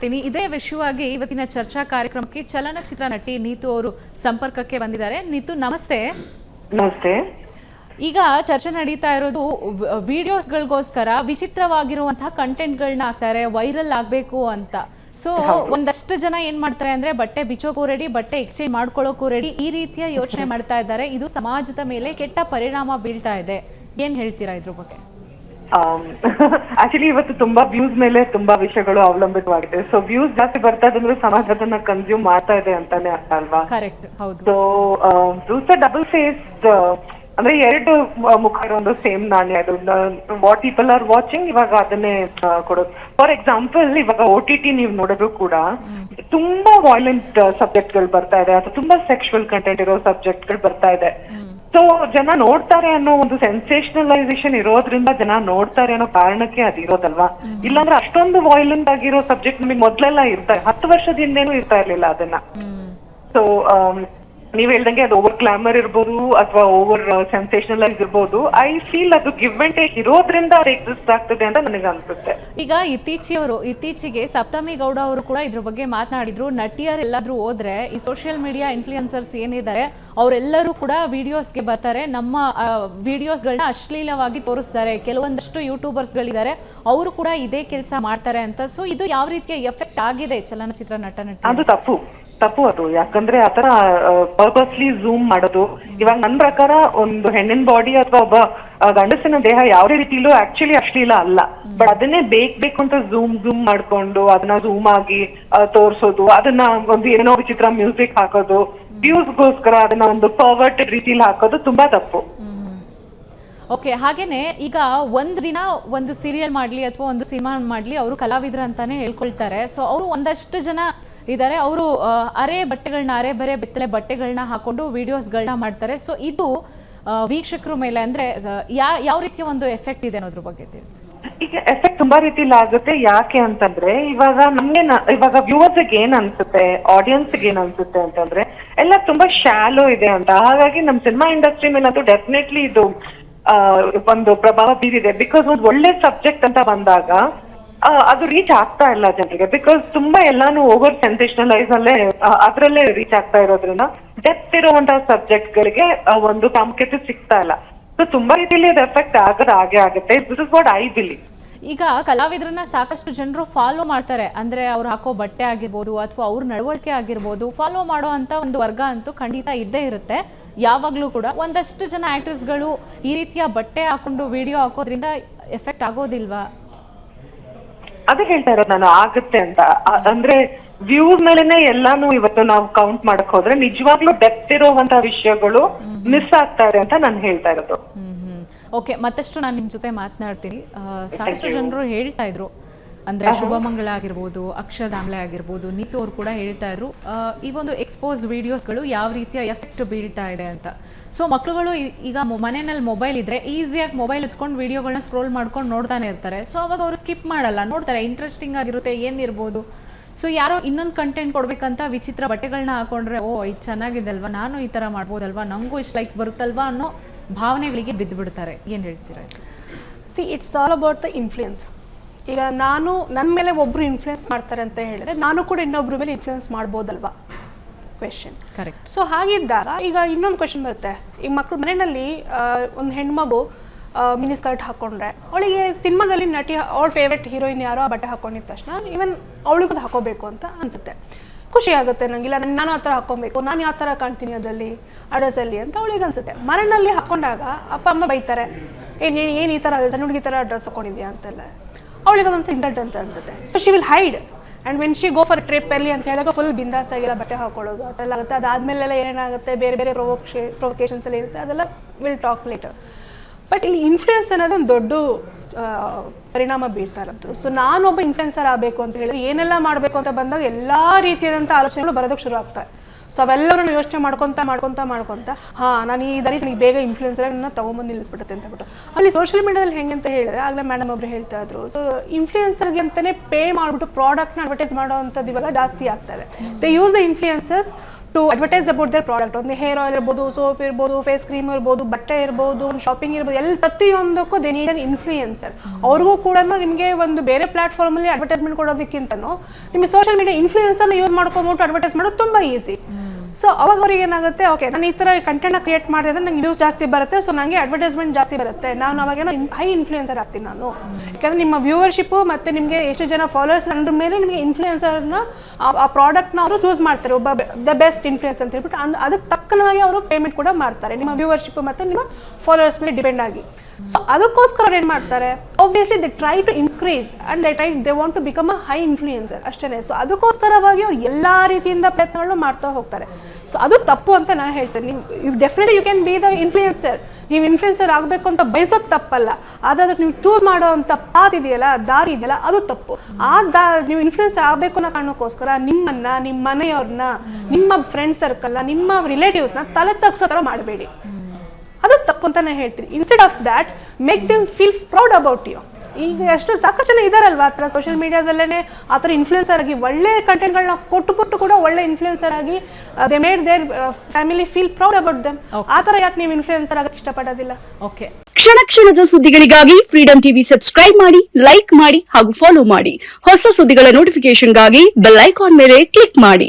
ಮಾಡ್ತೀನಿ. ಇದೇ ವಿಷಯವಾಗಿ ಇವತ್ತಿನ ಚರ್ಚಾ ಕಾರ್ಯಕ್ರಮಕ್ಕೆ ಚಲನಚಿತ್ರ ನಟಿ ನೀತು ಅವರು ಸಂಪರ್ಕಕ್ಕೆ ಬಂದಿದ್ದಾರೆ. ನೀತು, ನಮಸ್ತೆ. ನಮಸ್ತೆ. ಈಗ ಚರ್ಚೆ ನಡೀತಾ ಇರೋದು ವಿಡಿಯೋಸ್ಗಳಿಗೋಸ್ಕರ ವಿಚಿತ್ರವಾಗಿರುವಂತಹ ಕಂಟೆಂಟ್ಗಳನ್ನ ಹಾಕ್ತಾರೆ, ವೈರಲ್ ಆಗಬೇಕು ಅಂತ. ಸೊ ಒಂದಷ್ಟು ಜನ ಏನ್ ಮಾಡ್ತಾರೆ ಅಂದ್ರೆ ಬಟ್ಟೆ ಬಿಚ್ಚೋಕ್ಕೂ ರೆಡಿ, ಬಟ್ಟೆ ಎಕ್ಸ್ಚೇಂಜ್ ಮಾಡ್ಕೊಳ್ಳೋಕ್ಕೂ ರೆಡಿ, ಈ ರೀತಿಯ ಯೋಚನೆ ಮಾಡ್ತಾ ಇದ್ದಾರೆ. ಇದು ಸಮಾಜದ ಮೇಲೆ ಕೆಟ್ಟ ಪರಿಣಾಮ ಬೀಳ್ತಾ ಇದೆ. ಏನ್ ಹೇಳ್ತೀರಾ ಇದ್ರ ಬಗ್ಗೆ? ಆಕ್ಚುಲಿ ಇವತ್ತು ತುಂಬಾ ವ್ಯೂಸ್ ಮೇಲೆ ತುಂಬಾ ವಿಷಯಗಳು ಅವಲಂಬಿತವಾಗಿದೆ. ಸೊ ವ್ಯೂಸ್ ಜಾಸ್ತಿ ಬರ್ತಾ ಇದ್ರೆ ಸಮಾಜ ಅದನ್ನ ಕನ್ಸ್ಯೂಮ್ ಮಾಡ್ತಾ ಇದೆ ಅಂತಾನೆ ಅರ್ಥ ಅಲ್ವಾ? ಕರೆಕ್ಟ್, ಹೌದು. ಸೊ ಡಬಲ್ ಫೇಸ್ ಅಂದ್ರೆ ಎರಡು ಮುಖ ಇರೋ ಒಂದು ಸೇಮ್ ನಾಣ್ಯ. ಅದು ವಾಟ್ ಪೀಪಲ್ ಆರ್ ವಾಚಿಂಗ್ ಇವಾಗ ಅದನ್ನೇ ಕೊಡೋದು. ಫಾರ್ ಎಕ್ಸಾಂಪಲ್, ಇವಾಗ OTT ನೀವು ನೋಡಿದ್ರು ಕೂಡ ತುಂಬಾ ವೈಲೆಂಟ್ ಸಬ್ಜೆಕ್ಟ್ ಗಳು ಬರ್ತಾ ಇದೆ, ಅಥವಾ ತುಂಬಾ ಸೆಕ್ಷುವಲ್ ಕಂಟೆಂಟ್ ಇರೋ ಸಬ್ಜೆಕ್ಟ್ ಗಳು ಬರ್ತಾ ಇದೆ. ಸೊ ಜನ ನೋಡ್ತಾರೆ ಅನ್ನೋ ಒಂದು ಸೆನ್ಸೇಷನಲೈಸೇಷನ್ ಇರೋದ್ರಿಂದ ಜನ ನೋಡ್ತಾರೆ ಅನ್ನೋ ಕಾರಣಕ್ಕೆ ಅದು ಇರೋದಲ್ವಾ? ಇಲ್ಲಾಂದ್ರೆ ಅಷ್ಟೊಂದು ವೈಲೆಂಟ್ ಆಗಿರೋ ಸಬ್ಜೆಕ್ಟ್ ನಮಗೆ ಮೊದ್ಲೆಲ್ಲ ಇರ್ತಾರೆ, 10 ವರ್ಷದ ಹಿಂದೆನೂ ಇರ್ತಾ ಇರ್ಲಿಲ್ಲ ಅದನ್ನ. ಸೊ ನೀವ್ ಹೇಳ್ದಂಗೆ ಅದು ಓವರ್ ಗ್ಲಾಮರ್ ಇರ್ಬೋದು ಅಥವಾ ಓವರ್ ಸೆನ್ಸೇಷನಲೈಸ್ ಇರ್ಬೋದು. ಐ ಫೀಲ್ ಅದು ಗಿವ್ ಅಂಡ್ ಟೇಕ್ ಇರೋದ್ರಿಂದ ಅದು ಎಕ್ಸಿಸ್ಟ್ ಆಗ್ತದೆ ಅಂತ ನನಗೆ ಅನ್ಸುತ್ತೆ. ಈಗ ಇತ್ತೀಚೆಗೆ ಸಪ್ತಮಿ ಗೌಡ ಅವರು ಕೂಡ ಇದ್ರ ಬಗ್ಗೆ ಮಾತನಾಡಿದ್ರು. ನಟಿಯರೆಲ್ಲಾದ್ರೂ ಹೋದ್ರೆ ಈ ಸೋಷಿಯಲ್ ಮೀಡಿಯಾ ಇನ್ಫ್ಲೂಯೆನ್ಸರ್ಸ್ ಏನಿದ್ದಾರೆ ಅವರೆಲ್ಲರೂ ಕೂಡ ವಿಡಿಯೋಸ್ಗೆ ಬರ್ತಾರೆ, ನಮ್ಮ ವಿಡಿಯೋಸ್ಗಳನ್ನ ಅಶ್ಲೀಲವಾಗಿ ತೋರಿಸ್ತಾರೆ. ಕೆಲವೊಂದಷ್ಟು ಯೂಟ್ಯೂಬರ್ಸ್ಗಳಿದ್ದಾರೆ, ಅವರು ಕೂಡ ಇದೇ ಕೆಲಸ ಮಾಡ್ತಾರೆ ಅಂತ. ಸೊ ಇದು ಯಾವ ರೀತಿಯ ಎಫೆಕ್ಟ್ ಆಗಿದೆ ಚಲನಚಿತ್ರ ನಟ? ಅದು ತಪ್ಪು ಅದು. ಯಾಕಂದ್ರೆ ಆತರ ಪರ್ಪಸ್ಲಿ ಝೂಮ್ ಮಾಡೋದು, ಇವಾಗ ನನ್ ಪ್ರಕಾರ ಒಂದು ಹೆಣ್ಣಿನ ಬಾಡಿ ಅಥವಾ ಒಬ್ಬ ಗಂಡಸಿನ ದೇಹ ಯಾವುದೇ ರೀತಿಲೂ ಆಕ್ಚುಲಿ ಅಶ್ಲೀಲ ಅಲ್ಲ. ಬಟ್ ಅದನ್ನೇ ಬೇಕು ಅಂತ ಝೂಮ್ ಮಾಡ್ಕೊಂಡು ಅದನ್ನ ಝೂಮ್ ಆಗಿ ತೋರ್ಸೋದು, ಅದನ್ನ ಒಂದು ಏನೋ ವಿಚಿತ್ರ ಮ್ಯೂಸಿಕ್ ಹಾಕೋದು, ವ್ಯೂಸ್ಗೋಸ್ಕರ ಅದನ್ನ ಒಂದು ಪರ್ವರ್ಟೆಡ್ ರೀತಿಲಿ ಹಾಕೋದು ತುಂಬಾ ತಪ್ಪು. ಓಕೆ, ಹಾಗೇನೆ ಈಗ ಒಂದ್ ದಿನ ಒಂದು ಸೀರಿಯಲ್ ಮಾಡ್ಲಿ ಅಥವಾ ಒಂದು ಸಿನಿಮಾ ಮಾಡ್ಲಿ, ಅವರು ಕಲಾವಿದ್ರ ಅಂತಾನೆ ಹೇಳ್ಕೊಳ್ತಾರೆ. ಸೊ ಅವರು ಒಂದಷ್ಟು ಜನ ಇದ್ದಾರೆ, ಅವರು ಅರೆ ಬರೆ ಬೆತ್ತಲೆ ಬಟ್ಟೆಗಳನ್ನ ಹಾಕೊಂಡು ವಿಡಿಯೋಸ್ಗಳನ್ನ ಮಾಡ್ತಾರೆ. ಸೊ ಇದು ವೀಕ್ಷಕರ ಮೇಲೆ ಅಂದ್ರೆ ಯಾವ ರೀತಿಯ ಒಂದು ಎಫೆಕ್ಟ್ ಇದೆ ಅನ್ನೋದ್ರ ಬಗ್ಗೆ ತಿಳಿಸಿ. ಈಗ ಎಫೆಕ್ಟ್ ತುಂಬಾ ರೀತಿಲಿ ಆಗುತ್ತೆ. ಯಾಕೆ ಅಂತಂದ್ರೆ ಇವಾಗ ಇವಾಗ ವ್ಯೂವರ್ಸ್ ಏನ್ ಅನ್ಸುತ್ತೆ, ಆಡಿಯನ್ಸ್ ಏನ್ ಅನ್ಸುತ್ತೆ ಅಂತಂದ್ರೆ ಎಲ್ಲ ತುಂಬಾ ಶಾಲೋ ಇದೆ ಅಂತ. ಹಾಗಾಗಿ ನಮ್ ಸಿನಿಮಾ ಇಂಡಸ್ಟ್ರಿ ಮೇಲೆ ಅದು ಡೆಫಿನೆಟ್ಲಿ ಇದು ಒಂದು ಪ್ರಭಾವ ಬೀರಿದೆ. ಬಿಕಾಸ್ ಒಂದು ಒಳ್ಳೆ ಸಬ್ಜೆಕ್ಟ್ ಅಂತ ಬಂದಾಗ ಅದು ರೀಚ್ ಆಗ್ತಾ ಇಲ್ಲ ಜನರಿಗೆ. ಬಿಕಾಸ್ ತುಂಬಾ ಎಲ್ಲಾನು ಓವರ್ ಸೆನ್ಸೇಷನಲೈಸ್ ಅದ್ರಲ್ಲೇ ರೀಚ್ ಆಗ್ತಾ ಇರೋದ್ರಿಂದ ಡೆಪ್ತ್ ಇರುವಂತಹ ಸಬ್ಜೆಕ್ಟ್ ಗಳಿಗೆ ಒಂದು ಪ್ರಾಮುಖ್ಯತೆ ಸಿಗ್ತಾ ಇಲ್ಲ. ಸೊ ತುಂಬಾ ರೀತಿಯಲ್ಲಿ ಅದು ಎಫೆಕ್ಟ್ ಹಾಗೆ ಆಗುತ್ತೆ. This is what I believe. ಈಗ ಕಲಾವಿದ್ರನ್ನ ಸಾಕಷ್ಟು ಜನರು ಫಾಲೋ ಮಾಡ್ತಾರೆ, ಅಂದ್ರೆ ಅವ್ರು ಹಾಕೋ ಬಟ್ಟೆ ಆಗಿರ್ಬೋದು ಅಥವಾ ಅವ್ರ ನಡವಳಿಕೆ ಆಗಿರ್ಬೋದು, ಫಾಲೋ ಮಾಡೋ ಅಂತ ಒಂದು ವರ್ಗ ಅಂತೂ ಖಂಡಿತ ಇದ್ದೇ ಇರುತ್ತೆ ಯಾವಾಗ್ಲೂ ಕೂಡ. ಒಂದಷ್ಟು ಜನ ಆಕ್ಟರ್ಸ್ಗಳು ಈ ರೀತಿಯ ಬಟ್ಟೆ ಹಾಕೊಂಡು ವಿಡಿಯೋ ಹಾಕೋದ್ರಿಂದ ಎಫೆಕ್ಟ್ ಆಗೋದಿಲ್ವಾ? ಅದೇ ಹೇಳ್ತಾ ಇರೋದು ನಾನು, ಆಗುತ್ತೆ ಅಂತ. ಅಂದ್ರೆ ವ್ಯೂಸ್ ಮೇಲೆನೆ ಎಲ್ಲಾನು ಇವತ್ತು ನಾವು ಕೌಂಟ್ ಮಾಡಕ್ ಹೋದ್ರೆ ನಿಜವಾಗ್ಲೂ ಡೆಪ್ತ್ ಇರುವಂತಹ ವಿಷಯಗಳು ಮಿಸ್ ಆಗ್ತಾ ಇದೆ ಅಂತ ನಾನು ಹೇಳ್ತಾ ಇರೋದು. ಓಕೆ, ಮತ್ತಷ್ಟು ನಾನು ನಿಮ್ ಜೊತೆ ಮಾತನಾಡ್ತೀನಿ. ಸಾಕಷ್ಟು ಜನರು ಹೇಳ್ತಾ ಇದ್ರು, ಅಂದ್ರೆ ಶುಭಮಂಗಳ ಆಗಿರ್ಬೋದು, ಅಕ್ಷರಧಾಮ್ಲೆ ಆಗಿರ್ಬೋದು, ನೀತು ಅವ್ರು ಕೂಡ ಹೇಳ್ತಾ ಇದ್ರು ಈ ಒಂದು ಎಕ್ಸ್ಪೋಸ್ ವಿಡಿಯೋಸ್ಗಳು ಯಾವ ರೀತಿಯ ಎಫೆಕ್ಟ್ ಬೀಳ್ತಾ ಇದೆ ಅಂತ. ಸೊ ಮಕ್ಕಳುಗಳು ಈಗ ಮನೆಯಲ್ಲಿ ಮೊಬೈಲ್ ಇದ್ರೆ ಈಸಿಯಾಗಿ ಮೊಬೈಲ್ ಎತ್ಕೊಂಡು ವಿಡಿಯೋಗಳನ್ನ ಸ್ಕ್ರೋಲ್ ಮಾಡ್ಕೊಂಡು ನೋಡ್ತಾನೆ ಇರ್ತಾರೆ. ಸೊ ಅವಾಗ ಅವರು ಸ್ಕಿಪ್ ಮಾಡಲ್ಲ, ನೋಡ್ತಾರೆ, ಇಂಟ್ರೆಸ್ಟಿಂಗ್ ಆಗಿರುತ್ತೆ, ಏನಿರ್ಬೋದು. ಸೊ ಯಾರೋ ಇನ್ನೊಂದು ಕಂಟೆಂಟ್ ಕೊಡ್ಬೇಕಂತ ವಿಚಿತ್ರ ಬಟ್ಟೆಗಳನ್ನ ಹಾಕೊಂಡ್ರೆ, ಓ ಇದು ಚೆನ್ನಾಗಿದೆ ಅಲ್ವಾ, ನಾನು ಈ ಥರ ಮಾಡ್ಬೋದಲ್ವಾ, ನನಗೂ ಇಷ್ಟು ಲೈಕ್ಸ್ ಬರುತ್ತಲ್ವಾ ಅನ್ನೋ ಭಾವನೆಗಳಿಗೆ ಬಿದ್ದು ಬಿಡ್ತಾರೆ. ಏನು ಹೇಳ್ತೀರಾ? It's all about the influence. ಈಗ ನನ್ನ ಮೇಲೆ ಒಬ್ರು ಇನ್ಫ್ಲೂಯೆನ್ಸ್ ಮಾಡ್ತಾರೆ ಅಂತ ಹೇಳಿದ್ರೆ ನಾನು ಕೂಡ ಇನ್ನೊಬ್ರ ಮೇಲೆ ಇನ್ಫ್ಲೂಯೆನ್ಸ್ ಮಾಡ್ಬೋದಲ್ವಾ? ಕ್ವೆಶನ್. ಕರೆಕ್ಟ್. ಸೊ ಹಾಗಿದ್ದಾಗ ಈಗ ಇನ್ನೊಂದು ಕ್ವೆಶನ್ ಬರುತ್ತೆ. ಈಗ ಮಕ್ಕಳು ಮನೆಯಲ್ಲಿ ಒಂದು ಹೆಣ್ಮಗು ಮಿನಿ ಸ್ಕರ್ಟ್ ಹಾಕೊಂಡ್ರೆ ಅವಳಿಗೆ ಸಿನಿಮಾದಲ್ಲಿ ನಟಿ ಅವಳ ಫೇವ್ರೆಟ್ ಹೀರೋಯಿನ್ ಯಾರೋ ಆ ಬಟ್ಟೆ ಹಾಕೊಂಡಿದ ತಕ್ಷಣ ಇವನ್ ಅವಳಿಗೂ ಹಾಕೋಬೇಕು ಅಂತ ಅನ್ಸುತ್ತೆ, ಖುಷಿ ಆಗುತ್ತೆ. ನಂಗಿಲ್ಲ, ನಾನು ಆ ಥರ ಹಾಕೊಬೇಕು, ನಾನು ಯಾವ ಥರ ಕಾಣ್ತೀನಿ ಅದರಲ್ಲಿ ಆ ಡ್ರೆಸ್ಸಲ್ಲಿ ಅಂತ ಅವಳಿಗೆ ಅನ್ಸುತ್ತೆ. ಮನೆಯಲ್ಲಿ ಹಾಕೊಂಡಾಗ ಅಪ್ಪ ಅಮ್ಮ ಬೈತಾರೆ, ಏನು ಈ ಥರ ಸಣ್ಣ ಹುಡುಗಿ ಥರ ಡ್ರೆಸ್ ಹಾಕೊಂಡಿದ್ಯಾ ಅಂತೆಲ್ಲ. ಅವಳಿಗೆ ಅದೊಂದು ಇನ್ಸಲ್ಟ್ ಅಂತ ಅನ್ಸುತ್ತೆ. So she will hide. And when she go for trip ಅಲ್ಲಿ ಅಂತ ಹೇಳಿದಾಗ ಫುಲ್ ಬಿಂದಾಸ್ ಆಗಿಲ್ಲ ಬಟ್ಟೆ ಹಾಕೊಳ್ಳೋದು ಅದೆಲ್ಲ ಆಗುತ್ತೆ. ಅದಾದಮೇಲೆಲ್ಲ ಏನೇನಾಗುತ್ತೆ, ಬೇರೆ ಪ್ರೊವೊಕೇಷನ್ಸ್ ಎಲ್ಲ ಇರುತ್ತೆ, ಅದೆಲ್ಲ ವಿಲ್ ಟಾಕ್ ಲೇಟರ್. ಬಟ್ ಇಲ್ಲಿ ಇನ್ಫ್ಲೂಯೆನ್ಸ್ ಅನ್ನೋದು ಒಂದು ದೊಡ್ಡ ಪರಿಣಾಮ ಬೀರ್ತಾ ಇರೋದು. ಸೊ ನಾನೊಬ್ಬ ಇನ್ಫ್ಲುಯೆನ್ಸರ್ ಆಗಬೇಕು ಅಂತ ಹೇಳಿದ್ರೆ ಏನೆಲ್ಲ ಮಾಡಬೇಕು ಅಂತ ಬಂದಾಗ ಎಲ್ಲ ರೀತಿಯಾದಂಥ ಆಲೋಚನೆಗಳು ಬರೋದಕ್ಕೆ ಶುರು ಆಗ್ತವೆ. ಸೊ ಅವೆಲ್ಲರೂ ಯೋಚನೆ ಮಾಡ್ಕೊತ ನಾನು ಈ ದಾರಿ ನನಗೆ ಬೇಗ ಇನ್ಫ್ಲುಯೆನ್ಸರ್ ನನ್ನ ತೊಗೊಂಬಂದು ನಿಲ್ಲಿಸ್ಬಿಡುತ್ತೆ ಅಂತ ಬಿಟ್ಟು. ಅಲ್ಲಿ ಸೋಷಿಯಲ್ ಮೀಡಿಯಾದಲ್ಲಿ ಹೆಂಗೆ ಅಂತ ಹೇಳಿದ್ರೆ ಆಗಲೇ ಮೇಡಮ್ ಒಬ್ರು ಹೇಳ್ತಾ ಇದ್ರು, ಸೊ ಇನ್ಫ್ಲುಯೆನ್ಸರ್ಗೆ ಅಂತಲೇ ಪೇ ಮಾಡಿಬಿಟ್ಟು ಪ್ರಾಡಕ್ಟ್ನ ಅಡ್ವರ್ಟೈಸ್ ಮಾಡೋ ಅಂಥದ್ದು ಇವಾಗ ಜಾಸ್ತಿ ಆಗ್ತಾ ಇದೆ. They use the influencers to advertise about their product. ಒಂದು ಹೇರ್ ಆಯಿಲ್ ಇರ್ಬೋದು, ಸೋಪ್ ಇರ್ಬೋದು, ಫೇಸ್ ಕ್ರೀಮ್ ಇರ್ಬೋದು, ಬಟ್ಟೆ ಇರ್ಬೋದು, ಶಾಪಿಂಗ್ ಇರ್ಬೋದು, ಎಲ್ಲ ಪ್ರತಿಯೊಂದಕ್ಕೂ ದೇ ನೀಡ್ ಅನ್ ಇನ್ಫ್ಲೂಯೆನ್ಸರ್. ಅವ್ರಿಗೂ ಕೂಡ ನಿಮಗೆ ಒಂದು ಬೇರೆ ಪ್ಲಾಟ್ಫಾರ್ಮಲ್ಲಿ ಅಡ್ವರ್ಟೈಸ್ಮೆಂಟ್ ಕೊಡೋದಕ್ಕಿಂತನೂ ನಿಮಗೆ ಸೋಷಿಯಲ್ ಮೀಡಿಯಾ ಇನ್ಫ್ಲೂಯೆನ್ಸರ್ನ ಯೂಸ್ ಮಾಡ್ಕೊಂಬಿಟ್ಟು ಅಡ್ವರ್ಟೈಸ್ ಮಾಡೋದು ತುಂಬ ಈಸಿ. ಸೊ ಅವಾಗ ಅವ್ರಿಗೆ ಏನಾಗುತ್ತೆ, ಓಕೆ ನಾನು ಈ ಥರ ಕಂಟೆಂಟ್ನ ಕ್ರಿಯೇಟ್ ಮಾಡಿದ್ರೆ ಅಂದರೆ ನಂಗೆ ಯೂಸ್ ಜಾಸ್ತಿ ಬರುತ್ತೆ, ಸೊ ನನಗೆ ಅಡ್ವರ್ಟೈಸ್ಮೆಂಟ್ ಜಾಸ್ತಿ ಬರುತ್ತೆ, ನಾನು ಅವಾಗೇನೋ ಹೈ ಇನ್ಫ್ಲೂಯೆನ್ಸರ್ ಆಗ್ತೀನಿ ನಾನು. ಯಾಕಂದರೆ ನಿಮ್ಮ ವ್ಯೂವರ್ಶಿಪ್ಪು ಮತ್ತು ನಿಮಗೆ ಎಷ್ಟು ಜನ ಫಾಲೋವರ್ಸ್ ಅಂದ್ರ ಮೇಲೆ ನಿಮಗೆ ಇನ್ಫ್ಲೂಯೆನ್ಸರ್ನ ಆ ಪ್ರಾಡಕ್ಟ್ನ ಅವರು ಚೂಸ್ ಮಾಡ್ತಾರೆ, ಒಬ್ಬ ದ ಬೆಸ್ಟ್ ಇನ್ಫ್ಲೂಯೆನ್ಸ್ ಅಂತ ಹೇಳ್ಬಿಟ್ಟು ಅದಕ್ಕೆ ತಕ್ಕನಾಗಿ ಅವರು ಪೇಮೆಂಟ್ ಕೂಡ ಮಾಡ್ತಾರೆ, ನಿಮ್ಮ ವ್ಯೂವರ್ಶಿಪ್ ಮತ್ತು ನಿಮ್ಮ ಫಾಲೋವರ್ಸ್ ಮೇಲೆ ಡಿಪೆಂಡ್ ಆಗಿ. ಸೊ ಅದಕ್ಕೋಸ್ಕರ ಅವ್ರು ಏನು ಮಾಡ್ತಾರೆ, obviously they try to increase and they want to become a high influencer ಅಷ್ಟೇ. ಸೊ ಅದಕ್ಕೋಸ್ಕರವಾಗಿ ಅವ್ರು ಎಲ್ಲ ರೀತಿಯಿಂದ ಪ್ರಯತ್ನಗಳನ್ನು ಮಾಡ್ತಾ ಹೋಗ್ತಾರೆ. ಸೊ ಅದು ತಪ್ಪು ಅಂತ ನಾನು ಹೇಳ್ತೇನೆ. ನೀವು definitely you can be the influencer, ನೀವು ಇನ್ಫ್ಲೂಯೆನ್ಸರ್ ಆಗಬೇಕು ಅಂತ ಬಯಸೋದು ತಪ್ಪಲ್ಲ, ಆದರೆ ಅದಕ್ಕೆ ನೀವು ಚೂಸ್ ಮಾಡೋವಂಥ ಪಾತ್ ಇದೆಯಲ್ಲ, ದಾರಿ ಇದೆಯಲ್ಲ, ಅದು ತಪ್ಪು. ನೀವು ಇನ್ಫ್ಲೂಯೆನ್ಸರ್ ಆಗಬೇಕು ಅನ್ನೋ ಕಾರಣಕ್ಕೋಸ್ಕರ ನಿಮ್ಮನ್ನ, ನಿಮ್ಮ ಮನೆಯವ್ರನ್ನ, ನಿಮ್ಮ ಫ್ರೆಂಡ್ ಸರ್ಕಲ್ನ, ನಿಮ್ಮ ರಿಲೇಟಿವ್ಸ್ನ ತಲೆ ತಗ್ಸೋ ಥರ ಮಾಡಬೇಡಿ. ಅದು ತಪ್ಪು ಅಂತ ನಾನು ಹೇಳ್ತೀನಿ. Instead of that make them feel proud about you. ಈಗ ಎಷ್ಟು ಸಾಕಷ್ಟು ಜನ ಇದಾರಲ್ವಾ ಆ ಥರ ಸೋಷಿಯಲ್ ಮೀಡಿಯಾದಲ್ಲೇ ಆ ಥರ ಇನ್ಫ್ಲೂಯೆನ್ಸರ್ ಆಗಿ ಒಳ್ಳೆ ಕಂಟೆಂಟ್ಗಳನ್ನ ಕೊಟ್ಟುಬಿಟ್ಟು ಕೂಡ ಒಳ್ಳೆ ಇನ್ಫ್ಲೂಯೆನ್ಸರ್ ಆಗಿ they made their family feel proud about them. ಆ ಥರ ಯಾಕೆ ನೀವು ಇನ್ಫ್ಲೂಯೆನ್ಸರ್ ಆಗಕ್ಕೆ ಇಷ್ಟಪಡೋದಿಲ್ಲ? ಓಕೆ, ಕ್ಷಣ ಕ್ಷಣದ ಸುದ್ದಿಗಳಿಗಾಗಿ ಫ್ರೀಡಂ ಟಿವಿ ಸಬ್ಸ್ಕ್ರೈಬ್ ಮಾಡಿ, ಲೈಕ್ ಮಾಡಿ ಹಾಗೂ ಫಾಲೋ ಮಾಡಿ. ಹೊಸ ಸುದ್ದಿಗಳ ನೋಟಿಫಿಕೇಶನ್ಗಾಗಿ ಬೆಲ್ ಐಕಾನ್ ಮೇಲೆ ಕ್ಲಿಕ್ ಮಾಡಿ.